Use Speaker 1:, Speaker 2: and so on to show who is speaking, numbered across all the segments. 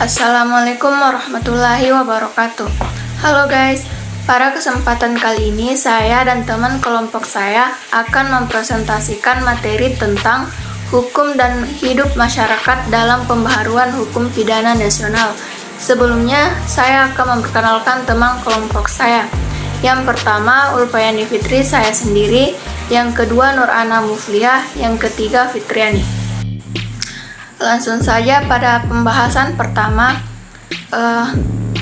Speaker 1: Assalamualaikum warahmatullahi wabarakatuh. Halo guys, pada kesempatan kali ini saya dan teman kelompok saya akan mempresentasikan materi tentang hukum dan hidup masyarakat dalam pembaharuan hukum pidana nasional. Sebelumnya, saya akan memperkenalkan teman kelompok saya. Yang pertama, Ulfayani Fitri, saya sendiri. Yang kedua, Nur Ana Mufliah. Yang ketiga, Fitriani. Langsung saja pada pembahasan pertama,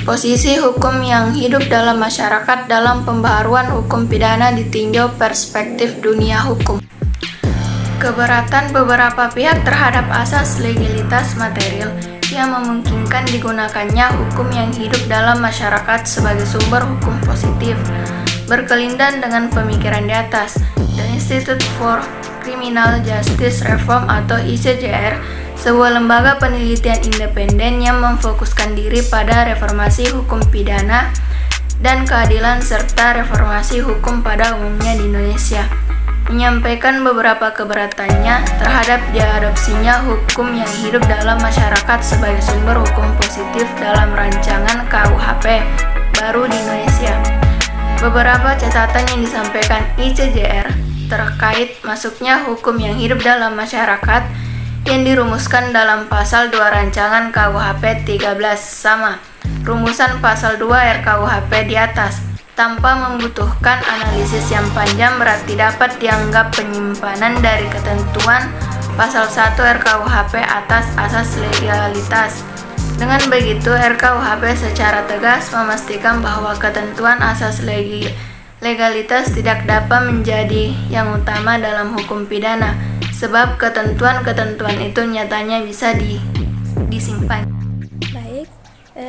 Speaker 1: posisi hukum yang hidup dalam masyarakat dalam pembaharuan hukum pidana ditinjau perspektif dunia hukum. Keberatan beberapa pihak terhadap asas legalitas material yang memungkinkan digunakannya hukum yang hidup dalam masyarakat sebagai sumber hukum positif, berkelindan dengan pemikiran di atas. The Institute for Criminal Justice Reform atau ICJR, sebuah lembaga penelitian independen yang memfokuskan diri pada reformasi hukum pidana dan keadilan serta reformasi hukum pada umumnya di Indonesia, menyampaikan beberapa keberatannya terhadap diadopsinya hukum yang hidup dalam masyarakat sebagai sumber hukum positif dalam rancangan KUHP baru di Indonesia. Beberapa catatan yang disampaikan ICJR terkait masuknya hukum yang hidup dalam masyarakat yang dirumuskan dalam pasal 2 rancangan KUHP 13 sama rumusan pasal 2 RKUHP di atas, tanpa membutuhkan analisis yang panjang berarti dapat dianggap penyimpanan dari ketentuan pasal 1 RKUHP atas asas legalitas. Dengan begitu, RKUHP secara tegas memastikan bahwa ketentuan asas legalitas tidak dapat menjadi yang utama dalam hukum pidana, sebab ketentuan-ketentuan itu nyatanya bisa disimpan.
Speaker 2: Baik,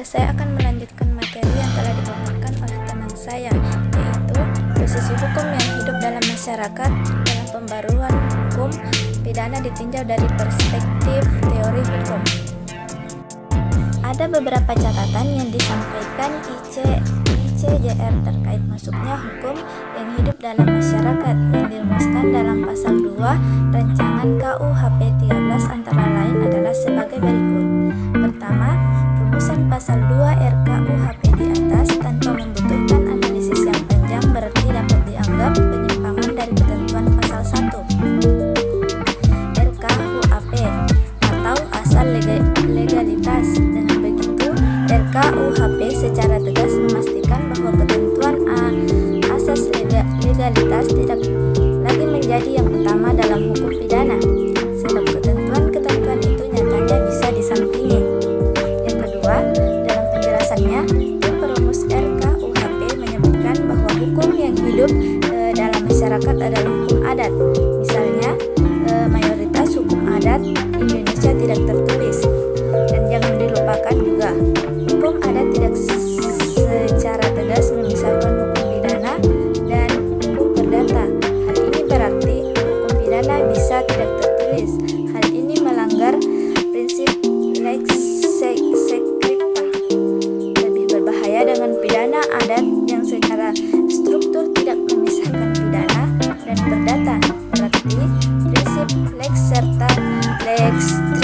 Speaker 2: saya akan melanjutkan materi yang telah dipaparkan oleh teman saya, yaitu posisi hukum yang hidup dalam masyarakat dalam pembaruan hukum pidana ditinjau dari perspektif teori hukum. Ada beberapa catatan yang disampaikan ICJR terkait masuknya hukum yang hidup dalam masyarakat yang dirumuskan dalam pasal 2 rancangan KUHP 13 antara lain adalah sebagai berikut. Pertama, rumusan pasal 2 RKUHP di atas tanpa membutuhkan analisis yang panjang berarti dapat dianggap penyimpangan dari ketentuan pasal 1 RKUHP atau asal legalitas. Dengan begitu, RKUHP secara tegas memastikan bahwa ketentuan asas legalitas tidak lagi menjadi yang utama dalam hukum pidana, sebab ketentuan-ketentuan itu nyatanya bisa disampingi. Yang kedua, dalam penjelasannya, tim perumus RKUHP menyebutkan bahwa hukum yang hidup dalam masyarakat adalah hukum adat. Misalnya, mayoritas hukum adat Indonesia tidak tertulis. Dan jangan dilupakan juga, hukum adat tidak secara tegas memisahkan hukum pidana dan hukum perdata. Hal ini berarti hukum pidana bisa tidak tertulis. Hal ini melanggar prinsip lex secreta. Lebih berbahaya dengan pidana adat yang secara struktur tidak memisahkan pidana dan perdata. Berarti prinsip lex serta lex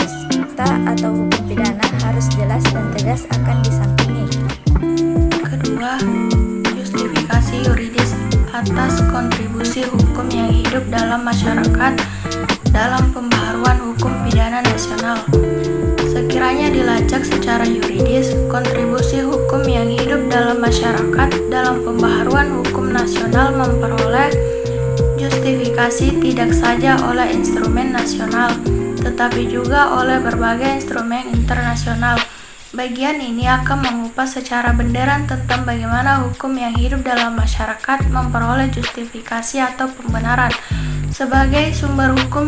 Speaker 2: stricta atau hukum pidana harus jelas dan tegas akan disampingi.
Speaker 1: Kedua, justifikasi yuridis atas kontribusi hukum yang hidup dalam masyarakat dalam pembaharuan hukum pidana nasional. Sekiranya dilacak secara yuridis, kontribusi hukum yang hidup dalam masyarakat dalam pembaharuan hukum nasional memperoleh justifikasi tidak saja oleh instrumen nasional, tetapi juga oleh berbagai instrumen internasional. Bagian ini akan mengupas secara benderan tentang bagaimana hukum yang hidup dalam masyarakat memperoleh justifikasi atau pembenaran sebagai sumber hukum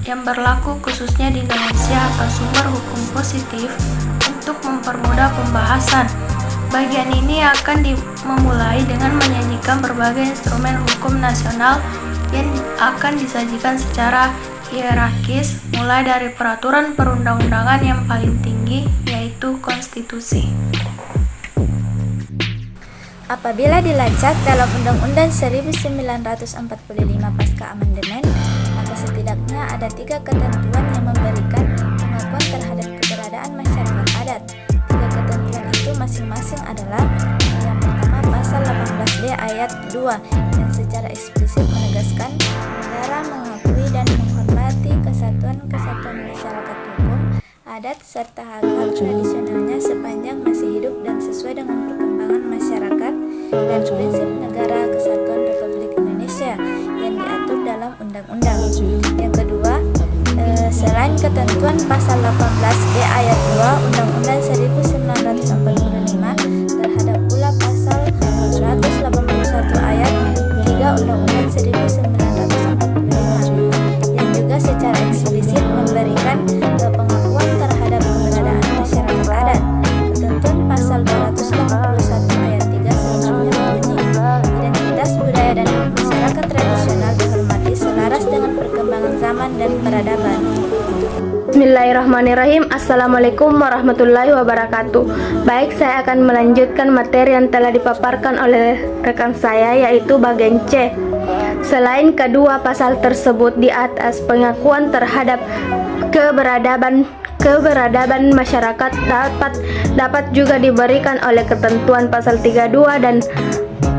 Speaker 1: yang berlaku khususnya di Indonesia atau sumber hukum positif. Untuk mempermudah pembahasan, bagian ini akan memulai dengan menyajikan berbagai instrumen hukum nasional yang akan disajikan secara hierarkis, mulai dari peraturan perundang-undangan yang paling tinggi, yaitu konstitusi.
Speaker 2: Apabila dilacak dalam Undang-Undang 1945 pasca amandemen, maka setidaknya ada 3 ketentuan yang memberikan pengakuan terhadap keberadaan masyarakat adat. ayat 2 yang secara eksplisit menegaskan negara mengakui dan menghormati kesatuan-kesatuan masyarakat hukum, adat, serta hak-hak tradisionalnya sepanjang masih hidup dan sesuai dengan perkembangan masyarakat dan prinsip negara kesatuan Republik Indonesia yang diatur dalam undang-undang. Yang kedua, selain ketentuan pasal 18B ayat 2 Undang-Undang 1945 terhadap pula pasal 181 ayat 3 Undang-Undang 1945 yang juga secara eksplisit memberikan pengakuan terhadap keberadaan masyarakat adat. Ketentuan pasal 281 ayat 3 selengkapnya berbunyi, identitas budaya dan hak masyarakat tradisional dihormati selaras dengan perkembangan zaman dan peradaban.
Speaker 3: Bismillahirrahmanirrahim. Assalamualaikum warahmatullahi wabarakatuh. Baik, saya akan melanjutkan materi yang telah dipaparkan oleh rekan saya, yaitu bagian C. Selain kedua pasal tersebut di atas, pengakuan terhadap keberadaban masyarakat dapat juga diberikan oleh ketentuan pasal 32 dan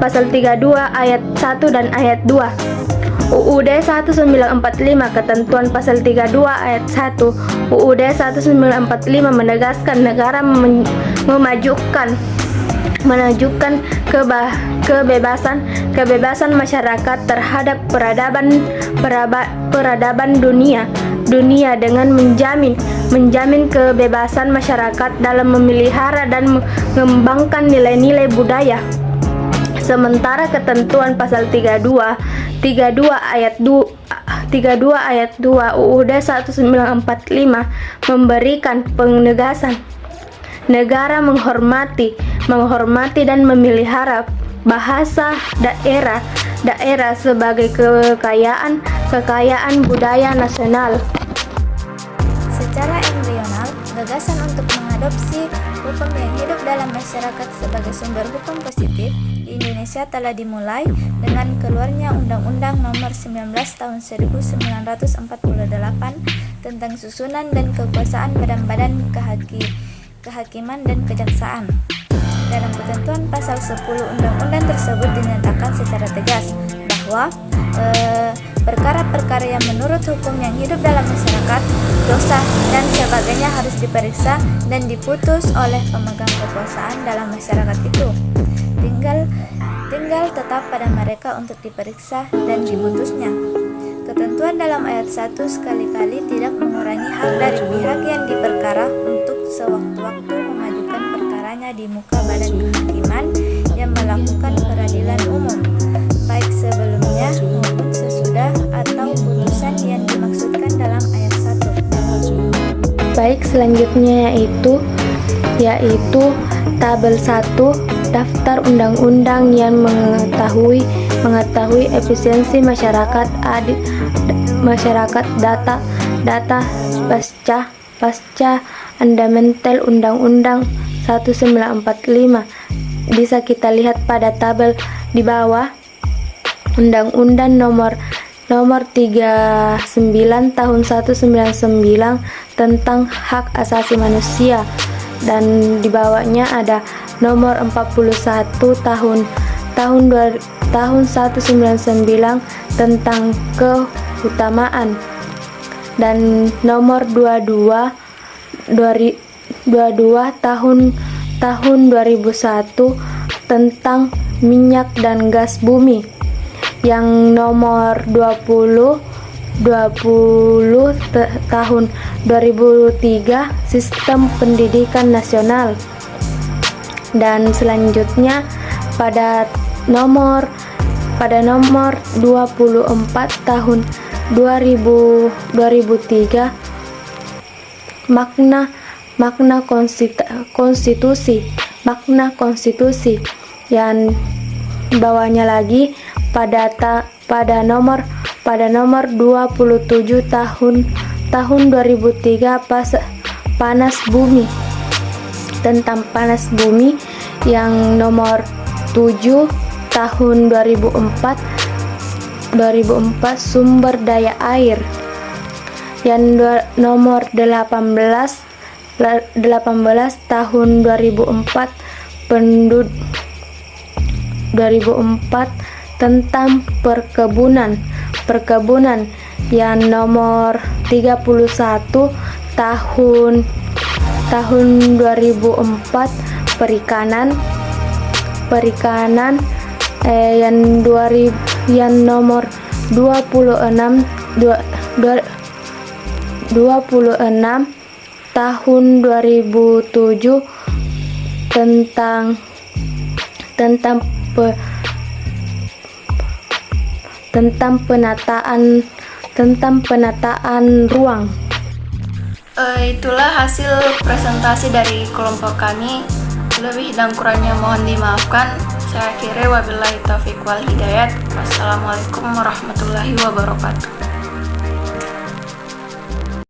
Speaker 3: pasal 32 ayat 1 dan ayat 2 UUD 1945. Ketentuan pasal 32 ayat 1 UUD 1945 menegaskan negara menunjukkan kebebasan masyarakat terhadap peradaban dunia dengan menjamin kebebasan masyarakat dalam memelihara dan mengembangkan nilai-nilai budaya. Sementara ketentuan pasal 32 ayat 2 UUD 1945 memberikan penegasan negara menghormati dan memelihara bahasa daerah sebagai kekayaan budaya nasional.
Speaker 2: Secara embrional, gagasan untuk mengadopsi hukum yang hidup dalam masyarakat sebagai sumber hukum positif di Indonesia telah dimulai dengan keluarnya Undang-Undang Nomor 19 Tahun 1948 tentang susunan dan kekuasaan badan-badan kehakiman dan kejaksaan. Dalam ketentuan pasal 10 undang-undang tersebut dinyatakan secara tegas bahwa perkara-perkara yang menurut hukum yang hidup dalam masyarakat, dosa dan sebagainya harus diperiksa dan diputus oleh pemegang kekuasaan dalam masyarakat itu. Tinggal tetap pada mereka untuk diperiksa dan diputusnya. Ketentuan dalam ayat 1 sekali-kali tidak mengurangi hak dari pihak yang diperkara untuk sewaktu-waktu memajukan perkaranya di muka badan kehakiman yang melakukan peradilan umum, baik sebelumnya maupun sesudah atau putusan yang dimaksudkan dalam ayat 1.
Speaker 3: Baik, selanjutnya yaitu tabel 1 daftar undang-undang yang mengetahui efisiensi masyarakat data pasca amendement Undang-Undang 1945. Bisa kita lihat pada tabel di bawah. Undang-Undang nomor 39 tahun 1999 tentang hak asasi manusia, dan di bawahnya ada nomor 41 tahun 1999 tentang keutamaan, dan nomor 22 tahun 2001 tentang minyak dan gas bumi, yang nomor 20 tahun 2003 sistem pendidikan nasional. Dan selanjutnya pada nomor 24 tahun 2003 makna konstitusi, yang bawahnya lagi pada nomor 27 tahun 2003 panas bumi, tentang panas bumi, yang nomor 7 tahun 2004 sumber daya air, yang nomor 18 tahun 2004 tentang perkebunan yang nomor 31 tahun 2004 perikanan yang nomor 26 tahun 2007 tentang penataan ruang.
Speaker 1: Itulah hasil presentasi dari kelompok kami. Lebih dan kurangnya mohon dimaafkan. Saya akhiri, wabillahi taufiq wal hidayat. Wassalamualaikum warahmatullahi wabarakatuh.